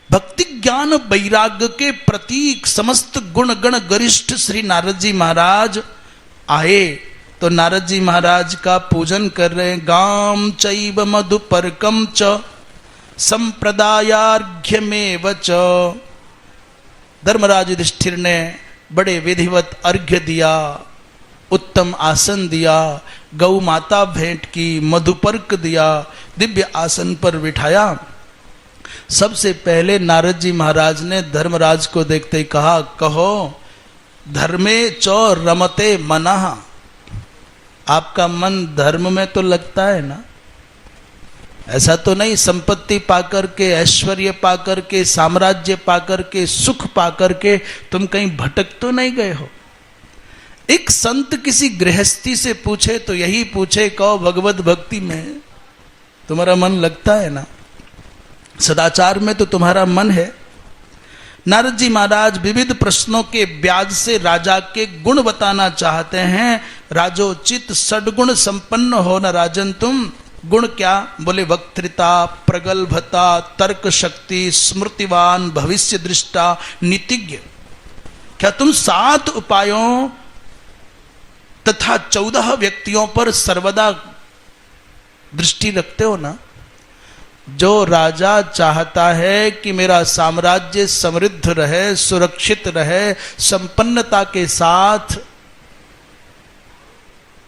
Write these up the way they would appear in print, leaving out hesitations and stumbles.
भक्ति ज्ञान वैराग्य के प्रतीक समस्त गुण गण गरिष्ठ श्री नारद जी महाराज आए। तो नारद जी महाराज का पूजन कर रहे हैं। गाम चैव मधुपर्कम च संप्रदायार्घ्यमेव च। धर्मराज युधिष्ठिर ने बड़े विधिवत अर्घ्य दिया, उत्तम आसन दिया, गौ माता भेंट की, मधुपर्क दिया, दिव्य आसन पर बिठाया। सबसे पहले नारद जी महाराज ने धर्मराज को देखते ही कहा, कहो धर्मे चो रमते मनः। आपका मन धर्म में तो लगता है ना? ऐसा तो नहीं संपत्ति पाकर के, ऐश्वर्य पाकर के, साम्राज्य पाकर के, सुख पाकर के तुम कहीं भटक तो नहीं गए हो? एक संत किसी गृहस्थी से पूछे तो यही पूछे, कहो भगवत भक्ति में तुम्हारा मन लगता है ना? सदाचार में तो तुम्हारा मन है? नारद जी महाराज विविध प्रश्नों के ब्याज से राजा के गुण बताना चाहते हैं। राजोचित सद्गुण संपन्न हो न राजन तुम। गुण क्या? बोले वक्तृता, प्रगल्भता, तर्क शक्ति, स्मृतिवान, भविष्य दृष्टा, नीतिज्ञ। क्या तुम 7 उपायों तथा 14 व्यक्तियों पर सर्वदा दृष्टि रखते हो ना? जो राजा चाहता है कि मेरा साम्राज्य समृद्ध रहे, सुरक्षित रहे, संपन्नता के साथ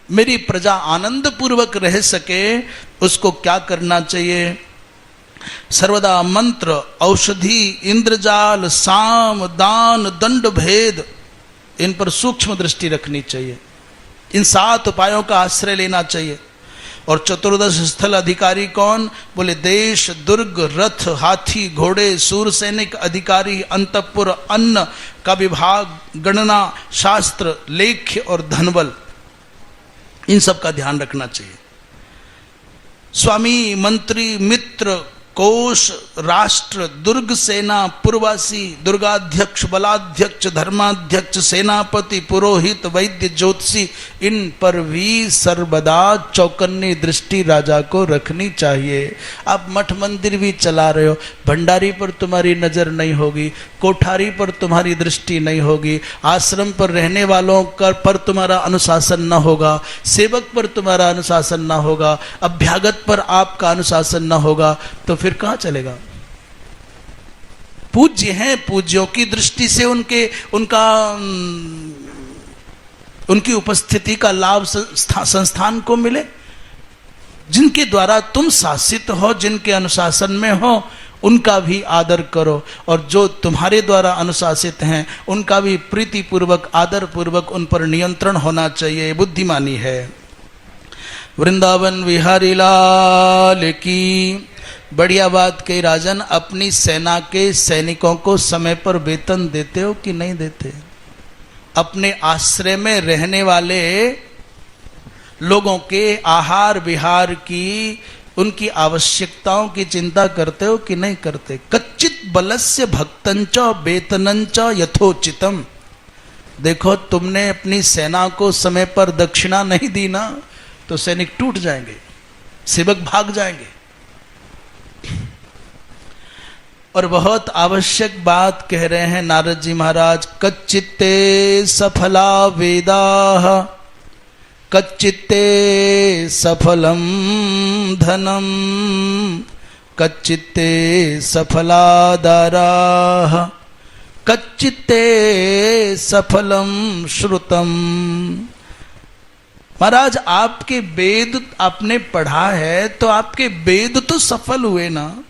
मेरी प्रजा आनंद पूर्वक रह सके, उसको क्या करना चाहिए? सर्वदा मंत्र, औषधि, इंद्रजाल, साम, दान, दंड भेद, इन पर सूक्ष्म दृष्टि रखनी चाहिए। इन 7 उपायों का आश्रय लेना चाहिए। और 14 स्थल अधिकारी कौन? बोले देश, दुर्ग, रथ, हाथी, घोड़े, सूर सैनिक अधिकारी, अंतपुर, अन्न का विभाग, गणना, शास्त्र, लेख्य और धनबल, इन सब का ध्यान रखना चाहिए। स्वामी, मंत्री, मित्र, कोष, राष्ट्र, दुर्ग, सेना, पुरवासी, दुर्गाध्यक्ष, बलाध्यक्ष, धर्माध्यक्ष, सेनापति, पुरोहित, वैद्य, ज्योतिषी, इन पर भी सर्वदा चौकन्नी दृष्टि राजा को रखनी चाहिए। आप मठ मंदिर भी चला रहे हो, भंडारी पर तुम्हारी नजर नहीं होगी, कोठारी पर तुम्हारी दृष्टि नहीं होगी, आश्रम पर रहने वालों पर तुम्हारा अनुशासन न होगा, सेवक पर तुम्हारा अनुशासन न होगा, अभ्यागत पर आपका अनुशासन न होगा, तो फिर कहां चलेगा? पूज्य हैं, पूज्यों की दृष्टि से उनकी उपस्थिति का लाभ संस्थान को मिले। जिनके द्वारा तुम शासित हो, जिनके अनुशासन में हो, उनका भी आदर करो, और जो तुम्हारे द्वारा अनुशासित हैं उनका भी प्रीति पूर्वक, आदर पूर्वक उन पर नियंत्रण होना चाहिए। बुद्धिमानी है। वृंदावन विहारी लाल की। बढ़िया बात कही राजन। अपनी सेना के सैनिकों को समय पर वेतन देते हो कि नहीं देते? अपने आश्रय में रहने वाले लोगों के आहार विहार की, उनकी आवश्यकताओं की चिंता करते हो कि नहीं करते? कच्चित बलस्य भक्तंच वेतनंच यथोचितम। देखो, तुमने अपनी सेना को समय पर दक्षिणा नहीं दी ना, तो सैनिक टूट जाएंगे, सेवक भाग जाएंगे। और बहुत आवश्यक बात कह रहे हैं नारद जी महाराज। कच्चित्ते सफला वेदाः कच्चित्ते सफलम धनम कच्चित्ते सफलादाराः कच्चित्ते सफलम श्रुतम। महाराज, आपके वेद आपने पढ़ा है तो आपके वेद तो सफल हुए ना।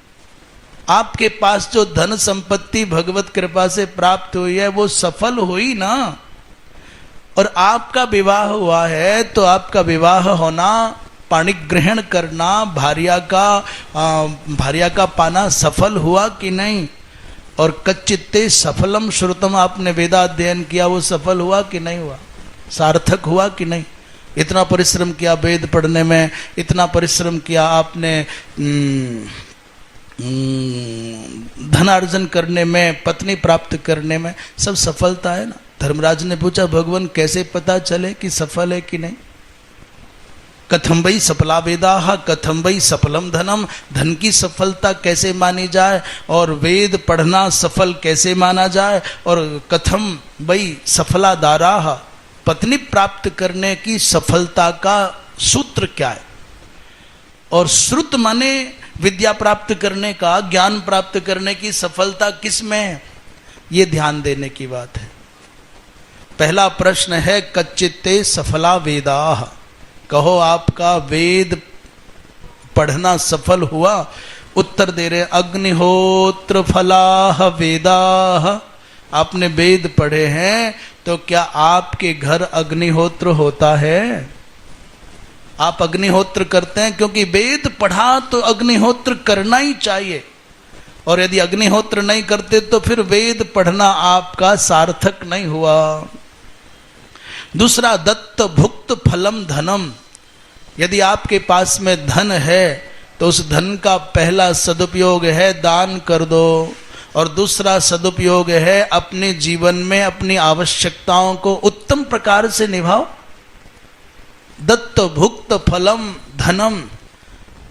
आपके पास जो धन संपत्ति भगवत कृपा से प्राप्त हुई है वो सफल हुई ना। और आपका विवाह हुआ है तो आपका विवाह होना, पाणिग्रहण करना, भार्या का पाना सफल हुआ कि नहीं? और कच्चित्ते सफलम श्रुतम, आपने वेदाध्ययन किया, वो सफल हुआ कि नहीं हुआ? सार्थक हुआ कि नहीं? इतना परिश्रम किया वेद पढ़ने में, इतना परिश्रम किया आपने धनार्जन करने में, पत्नी प्राप्त करने में, सब सफलता है ना। धर्मराज ने पूछा, भगवान कैसे पता चले कि सफल है कि नहीं? कथम वही सफला वेदाः कथम वही सफलम धनम, धन की सफलता कैसे मानी जाए और वेद पढ़ना सफल कैसे माना जाए, और कथम वही सफला दाराः, पत्नी प्राप्त करने की सफलता का सूत्र क्या है। और श्रुत माने विद्या प्राप्त करने का, ज्ञान प्राप्त करने की सफलता किस में है, ये ध्यान देने की बात है। पहला प्रश्न है कच्चित्ते सफला वेदाः, कहो आपका वेद पढ़ना सफल हुआ। उत्तर दे रहे अग्निहोत्र फलाः वेदाः, आपने वेद पढ़े हैं तो क्या आपके घर अग्निहोत्र होता है? आप अग्निहोत्र करते हैं? क्योंकि वेद पढ़ा तो अग्निहोत्र करना ही चाहिए, और यदि अग्निहोत्र नहीं करते तो फिर वेद पढ़ना आपका सार्थक नहीं हुआ। दूसरा दत्त भुक्त फलम धनम, यदि आपके पास में धन है तो उस धन का पहला सदुपयोग है दान कर दो, और दूसरा सदुपयोग है अपने जीवन में अपनी आवश्यकताओं को उत्तम प्रकार से निभाओ। दत्त भुक्त फलम धनम,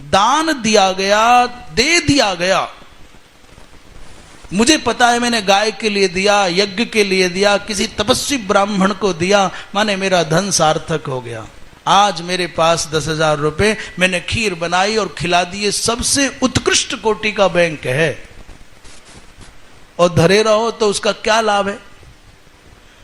दान दिया गया, दे दिया गया। मुझे पता है मैंने गाय के लिए दिया, यज्ञ के लिए दिया, किसी तपस्वी ब्राह्मण को दिया, माने मेरा धन सार्थक हो गया। आज मेरे पास 10,000 रुपए, मैंने खीर बनाई और खिला दी, सबसे उत्कृष्ट कोटि का बैंक है, और धरे रहो तो उसका क्या लाभ है?